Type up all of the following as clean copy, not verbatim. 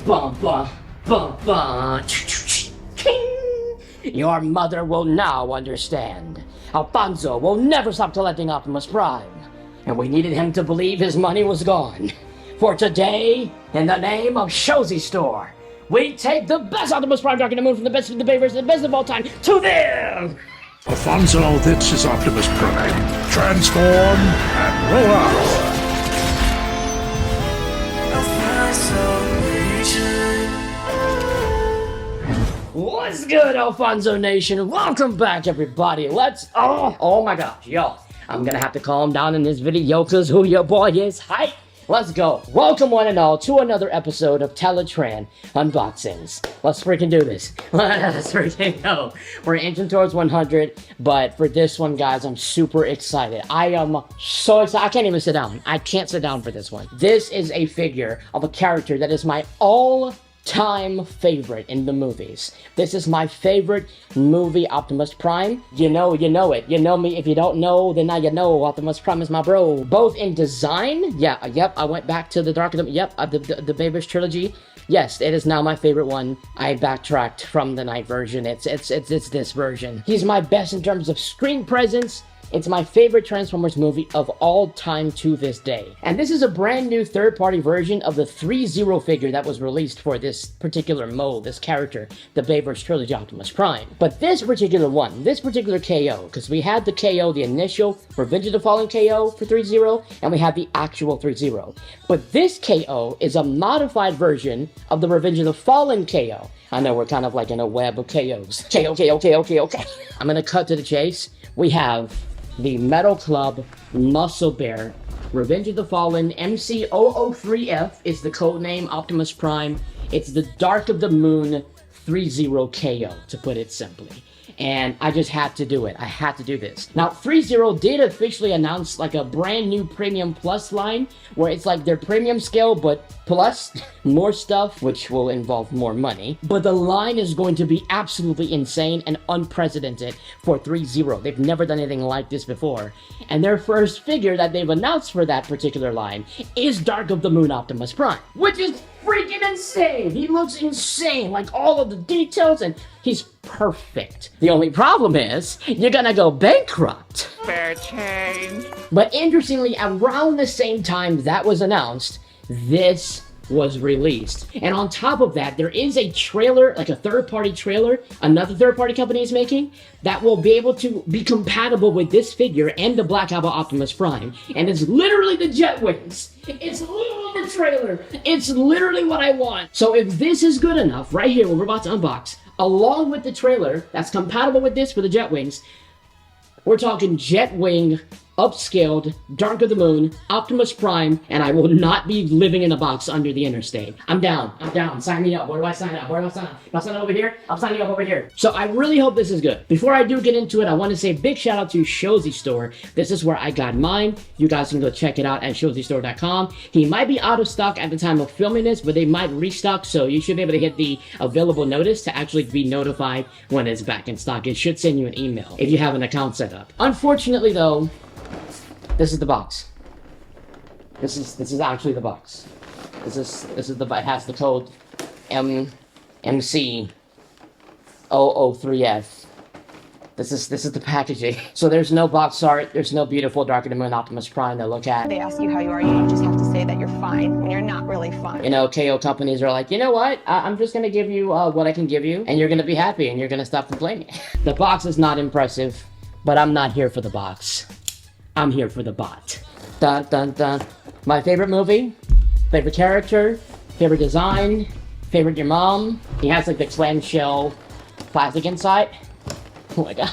Bum, bum, bum, bum. King. Your mother will now understand. Alfonso will never stop collecting Optimus Prime, and we needed him to believe his money was gone. For today, in the name of Shozy Store, we take the best Optimus Prime Dark in the Moon from the best of the Beavers, the best of all time, to them! Alfonso, this is Optimus Prime. Transform and roll out! What's good, Alfonso Nation? Welcome back, everybody. Oh my gosh, yo. I'm gonna have to calm down in this video, cause who your boy is hype. Let's go. Welcome one and all to another episode of Teletraan Unboxings. Let's freaking do this. Let's freaking go. We're inching towards 100, but for this one, guys, I'm super excited. I am so excited. I can't even sit down. I can't sit down for this one. This is a figure of a character that is my all-time favorite in the movies. This is my favorite movie, Optimus Prime. You know it. You know me. If you don't know, then now you know. Optimus Prime is my bro. Both in design, I went back to the Dark of the Beavers trilogy. Yes, it is now my favorite one. I backtracked from the night version. It's this version. He's my best in terms of screen presence. It's my favorite Transformers movie of all time to this day. And this is a brand new third-party version of the Threezero figure that was released for this particular mold, this character, the Beavers Trilogy Optimus Prime. But this particular one, this particular KO, because we had the KO, the initial Revenge of the Fallen KO for Threezero, and we had the actual Threezero. But this KO is a modified version of the Revenge of the Fallen KO. I know we're kind of like in a web of KOs. KO. I'm gonna cut to the chase. We have the MetalClub MuscleBear Revenge of the Fallen MC003F is the code name, Optimus Prime. It's the Dark of the Moon Threezero KO, to put it simply. And I just had to do it. I had to do this. Now, Threezero did officially announce like a brand new Premium Plus line, where it's like their premium scale, but plus more stuff, which will involve more money. But the line is going to be absolutely insane and unprecedented for Threezero. They've never done anything like this before. And their first figure that they've announced for that particular line is Dark of the Moon Optimus Prime, which is freaking insane. He looks insane, like all of the details, and he's perfect. The only problem is, you're gonna go bankrupt. Fair change. But interestingly, around the same time that was announced, this was released. And on top of that, there is a trailer, like a third-party trailer, another third-party company is making, that will be able to be compatible with this figure and the Black Album Optimus Prime. And it's literally the jet wings. It's literally the trailer. It's literally what I want. So if this is good enough, right here, what we're about to unbox, along with the trailer that's compatible with this for the jet wings, we're talking jet wing, upscaled, Dark of the Moon, Optimus Prime, and I will not be living in a box under the interstate. I'm down. Sign me up. Where do I sign up? Do I sign up over here? I'm signing up over here. So I really hope this is good. Before I do get into it, I want to say a big shout out to Shozy Store. This is where I got mine. You guys can go check it out at shozystore.com. He might be out of stock at the time of filming this, but they might restock, so you should be able to hit the available notice to actually be notified when it's back in stock. It should send you an email if you have an account set up. Unfortunately though, this is the box. This is actually the box. This is the, it has the code MC003F. This is the packaging. So there's no box art, there's no beautiful Dark of the Moon Optimus Prime to look at. They ask you how you are, you just have to say that you're fine when you're not really fine. You know, KO companies are like, you know what? I'm just gonna give you what I can give you, and you're gonna be happy, and you're gonna stop complaining. The box is not impressive, but I'm not here for the box. I'm here for the bot. Dun dun dun. My favorite movie, favorite character, favorite design, favorite your mom. He has like the clamshell plastic inside. Oh my god.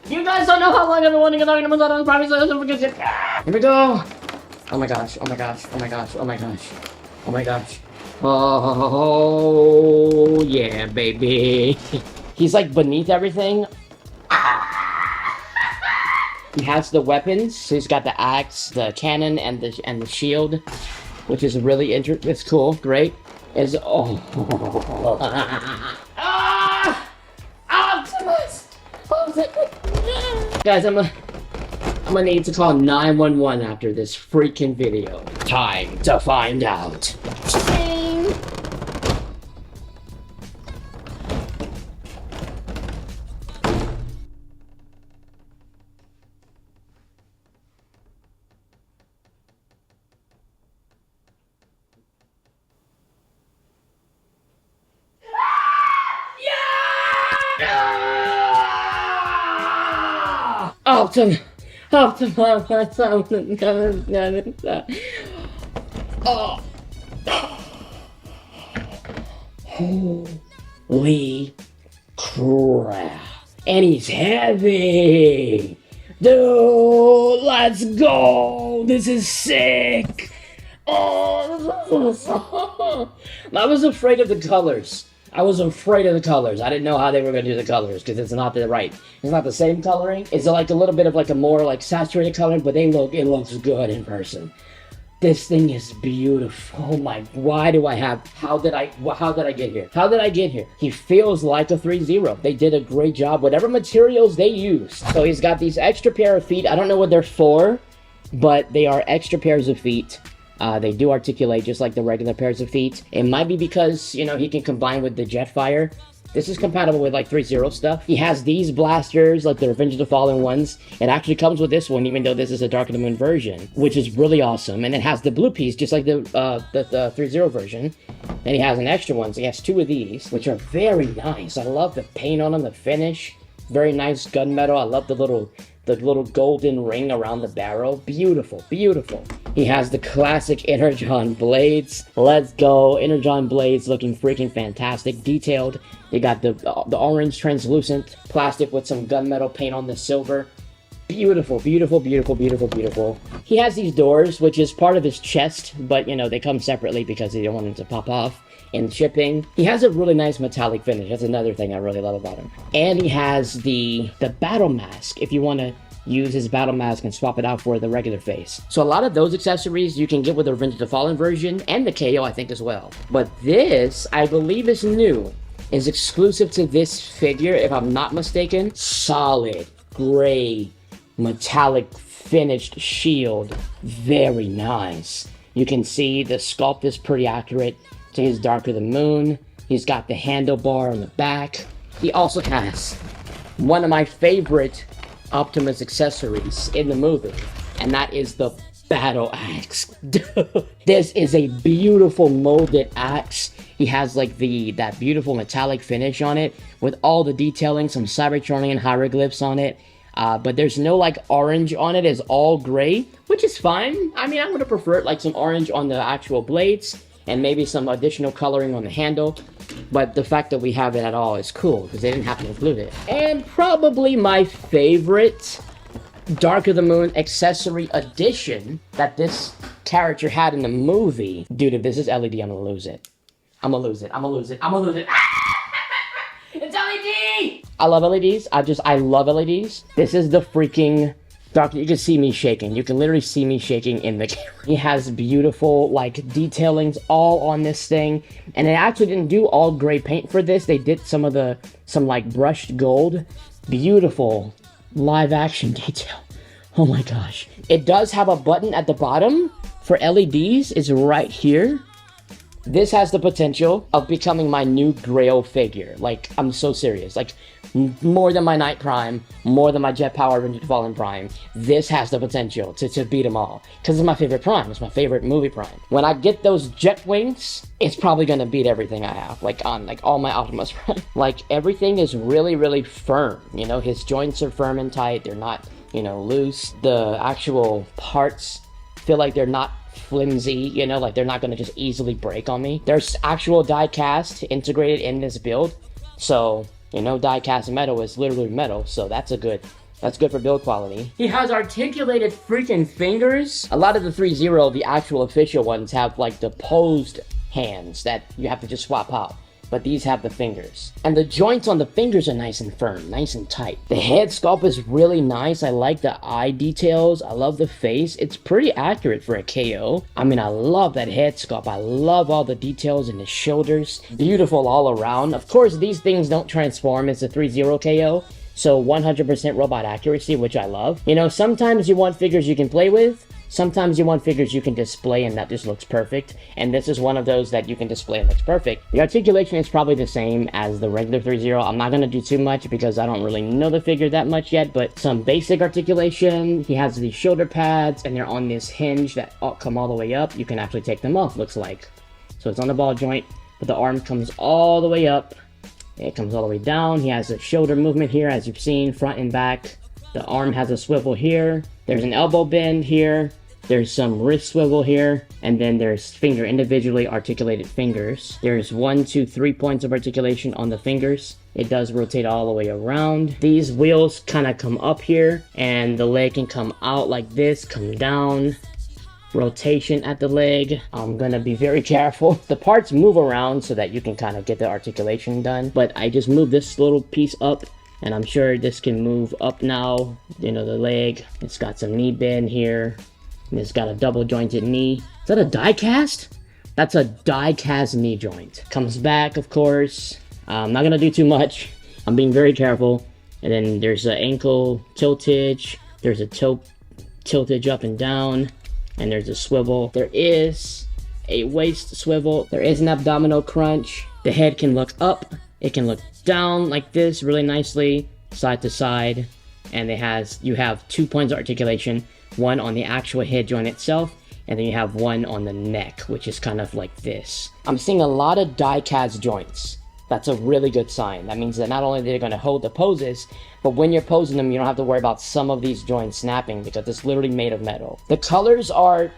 You guys don't know how long I've been wanting to talk about this Prime, so don't forget it. Here we go. Oh my gosh, oh my gosh, oh my gosh, oh my gosh, oh my gosh. Oh yeah, baby. He's like beneath everything. He has the weapons, so he's got the axe, the cannon, and the shield, which is really interesting. It's cool, great. Is Optimus! Guys, I'm I'm gonna need to call 911 after this freaking video. Time to find out. Ching. Optimus. Oh. Holy crap. And he's heavy. Dude, let's go. This is sick. Oh, I was afraid of the colors. I didn't know how they were going to do the colors because it's not it's not the same coloring. It's like a little bit of like a more like saturated color, but it looks good in person. This thing is beautiful. Oh my, how did I get here? How did I get here? He feels like a Threezero. They did a great job, whatever materials they used. So he's got these extra pair of feet. I don't know what they're for, but they are extra pairs of feet. They do articulate just like the regular pairs of feet. It might be because, you know, he can combine with the Jetfire. This is compatible with like Threezero stuff. He has these blasters, like the Revenge of the Fallen ones. It actually comes with this one, even though this is a Dark of the Moon version, which is really awesome. And it has the blue piece, just like the Threezero version. And he has an extra one, so he has two of these, which are very nice. I love the paint on them, the finish. Very nice gunmetal. I love the little golden ring around the barrel. Beautiful, beautiful. He has the classic Energon blades. Let's go. Energon blades looking freaking fantastic. Detailed. You got the orange translucent plastic with some gunmetal paint on the silver. Beautiful, beautiful, beautiful, beautiful, beautiful. He has these doors, which is part of his chest, but, you know, they come separately because they don't want them to pop off in shipping. He has a really nice metallic finish. That's another thing I really love about him. And he has the battle mask, if you want to use his battle mask and swap it out for the regular face. So a lot of those accessories you can get with the Revenge of the Fallen version, and the KO, I think, as well. But this, I believe, is new. Is exclusive to this figure, if I'm not mistaken. Solid, gray, metallic finished shield. Very nice. You can see the sculpt is pretty accurate to his Dark of the Moon. He's got the handlebar on the back. He also has one of my favorite Optimus accessories in the movie, and that is the battle axe. This is a beautiful molded axe. He has like that beautiful metallic finish on it with all the detailing, some Cybertronian hieroglyphs on it. But there's no like orange on it. It's all gray, which is fine. I mean, I would have preferred like some orange on the actual blades and maybe some additional coloring on the handle. But the fact that we have it at all is cool because they didn't have to include it. And probably my favorite Dark of the Moon accessory addition that this character had in the movie. Dude, if this is LED, I'm gonna lose it. I'm gonna lose it. It's LED! I love LEDs. I love LEDs. This is the freaking Dark. You can see me shaking. You can literally see me shaking in the camera. He has beautiful, like, detailings all on this thing. And they actually didn't do all gray paint for this. They did some like brushed gold. Beautiful live action detail. Oh my gosh. It does have a button at the bottom for LEDs. It's right here. This has the potential of becoming my new Grail figure. Like, I'm so serious. Like, more than my Knight Prime, more than my Jet Power Revenge of the Fallen Prime. This has the potential to beat them all. Because it's my favorite Prime. It's my favorite movie Prime. When I get those jet wings, it's probably going to beat everything I have. Like, on, like, all my Optimus Prime. Like, everything is really, really firm. You know, his joints are firm and tight. They're not, you know, loose. The actual parts feel like they're not flimsy, you know, like they're not going to just easily break on me. There's actual die cast integrated in this build, so, you know, die cast metal is literally metal, so that's good for build quality. He has articulated freaking fingers. A lot of the Threezero, the actual official ones, have like the posed hands that you have to just swap out. But these have the fingers. And the joints on the fingers are nice and firm, nice and tight. The head sculpt is really nice. I like the eye details. I love the face. It's pretty accurate for a KO. I mean, I love that head sculpt. I love all the details in the shoulders. Beautiful all around. Of course, these things don't transform as a Threezero KO. So 100% robot accuracy, which I love. You know, sometimes you want figures you can play with. Sometimes you want figures you can display and that just looks perfect, and this is one of those that you can display and looks perfect. The articulation is probably the same as the regular Threezero. I'm not going to do too much because I don't really know the figure that much yet, but some basic articulation. He has these shoulder pads and they're on this hinge that come all the way up. You can actually take them off, looks like. So it's on the ball joint, but the arm comes all the way up. It comes all the way down. He has a shoulder movement here, as you've seen, front and back. The arm has a swivel here. There's an elbow bend here. There's some wrist swivel here, and then there's finger, individually articulated fingers. There's 1, 2, 3 points of articulation on the fingers. It does rotate all the way around. These wheels kind of come up here, and the leg can come out like this, come down. Rotation at the leg. I'm gonna be very careful. The parts move around so that you can kind of get the articulation done, but I just moved this little piece up, and I'm sure this can move up now. You know, the leg, it's got some knee bend here. It's got a double jointed knee. Is that a die cast? That's a die cast knee joint. Comes back, of course. I'm not gonna do too much. I'm being very careful. And then there's an ankle tiltage. There's a toe tiltage up and down. And there's a swivel. There is a waist swivel. There is an abdominal crunch. The head can look up. It can look down like this really nicely, side to side. And you have 2 points of articulation. One on the actual head joint itself, and then you have one on the neck, which is kind of like this. I'm seeing a lot of die-cast joints. That's a really good sign. That means that not only are they going to hold the poses, but when you're posing them, you don't have to worry about some of these joints snapping because it's literally made of metal. The colors are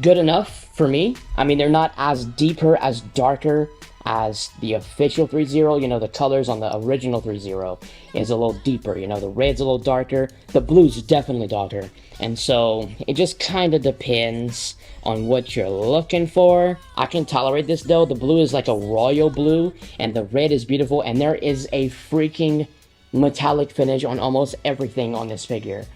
good enough for me. I mean, they're not as deeper, as darker as the official Threezero. You know, the colors on the original Threezero is a little deeper. You know, the red's a little darker. The blue's definitely darker. And so it just kind of depends on what you're looking for. I can tolerate this though. The blue is like a royal blue and the red is beautiful, and there is a freaking metallic finish on almost everything on this figure.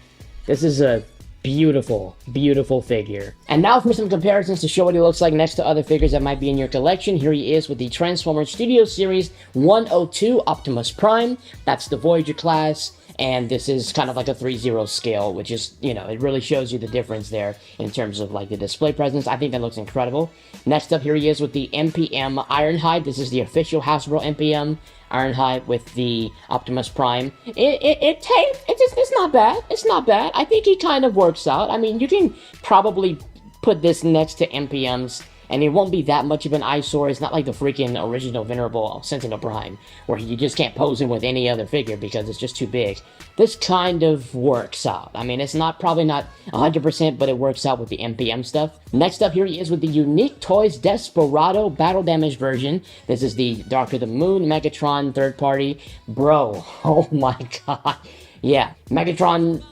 This is a beautiful, beautiful figure. And now for some comparisons to show what he looks like next to other figures that might be in your collection. Here he is with the Transformers Studio Series 102 Optimus Prime. That's the Voyager class. And this is kind of like a Threezero scale, which is, you know, it really shows you the difference there in terms of like the display presence. I think that looks incredible. Next up, here he is with the MPM Ironhide. This is the official Hasbro MPM Ironhide with the Optimus Prime. It's not bad. It's not bad. I think he kind of works out. I mean, you can probably put this next to MPM's and it won't be that much of an eyesore. It's not like the freaking original Venerable Sentinel Prime, where you just can't pose him with any other figure because it's just too big. This kind of works out. I mean, it's probably not 100%, but it works out with the MPM stuff. Next up, here he is with the Unique Toys Desperado Battle Damage version. This is the Dark of the Moon Megatron third party. Bro, oh my god. Yeah, Megatron,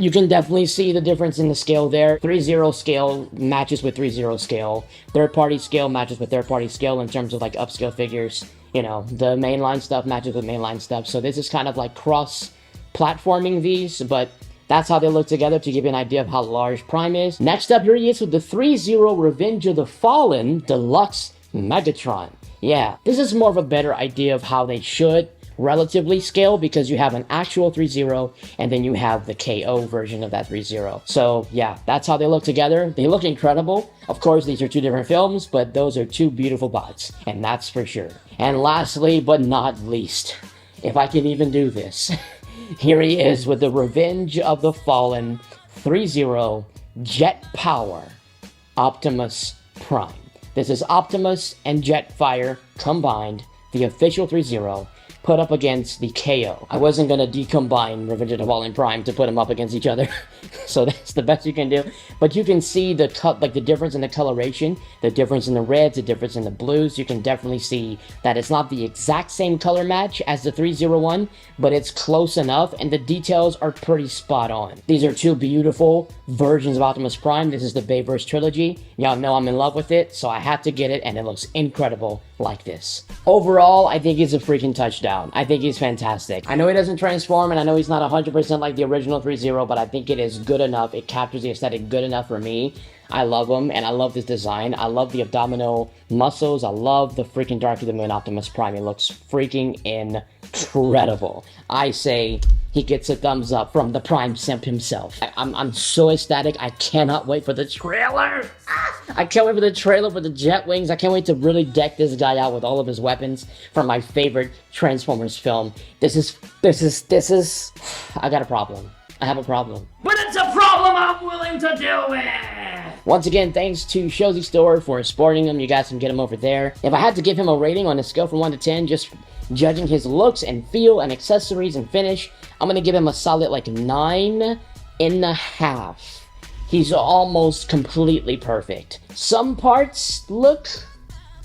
you can definitely see the difference in the scale there. Threezero scale matches with Threezero scale. Third-party scale matches with third-party scale in terms of like upscale figures. You know, the mainline stuff matches with mainline stuff. So this is kind of like cross-platforming these, but that's how they look together to give you an idea of how large Prime is. Next up, here he is with the Threezero Revenge of the Fallen Deluxe Megatron. Yeah, this is more of a better idea of how they should relatively scale, because you have an actual Threezero and then you have the KO version of that Threezero. So yeah, that's how they look together. They look incredible. Of course, these are two different films, but those are two beautiful bots, and that's for sure. And lastly, but not least, if I can even do this, here he is with the Revenge of the Fallen Threezero Jet Power Optimus Prime. This is Optimus and Jetfire combined, the official Threezero, put up against the KO. I wasn't gonna decombine Revenge of the Fallen Prime to put them up against each other, so that's the best you can do. But you can see the the difference in the coloration, the difference in the reds, the difference in the blues. You can definitely see that it's not the exact same color match as the 301, but it's close enough, and the details are pretty spot on. These are two beautiful versions of Optimus Prime. This is the Bayverse trilogy. Y'all know I'm in love with it, so I had to get it, and it looks incredible like this. Overall, I think it's a freaking touchdown. I think he's fantastic. I know he doesn't transform, and I know he's not 100% like the original Threezero, but I think it is good enough. It captures the aesthetic good enough for me. I love him, and I love this design. I love the abdominal muscles. I love the freaking Dark of the Moon Optimus Prime. It looks freaking incredible. I say he gets a thumbs up from the Prime Simp himself. I'm so ecstatic. I cannot wait for the trailer. I can't wait for the trailer for the jet wings. I can't wait to really deck this guy out with all of his weapons from my favorite Transformers film. This is, I got a problem. I have a problem. But it's a problem I'm willing to deal with! Once again, thanks to Shozy Store for sporting him. You guys can get him over there. If I had to give him a rating on a scale from 1 to 10, just judging his looks and feel and accessories and finish, I'm gonna give him a solid like 9.5. He's almost completely perfect. Some parts look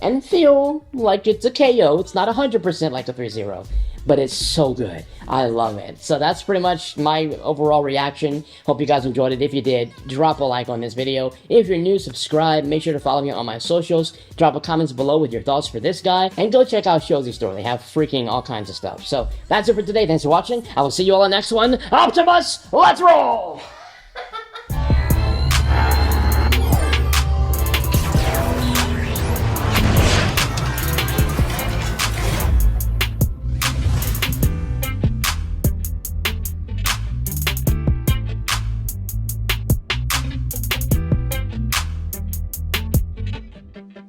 and feel like it's a KO. It's not 100% like the Threezero, but it's so good. I love it. So that's pretty much my overall reaction. Hope you guys enjoyed it. If you did, drop a like on this video. If you're new, subscribe. Make sure to follow me on my socials. Drop a comments below with your thoughts for this guy. And go check out Shozy Store. They have freaking all kinds of stuff. So that's it for today. Thanks for watching. I will see you all in the next one. Optimus, let's roll!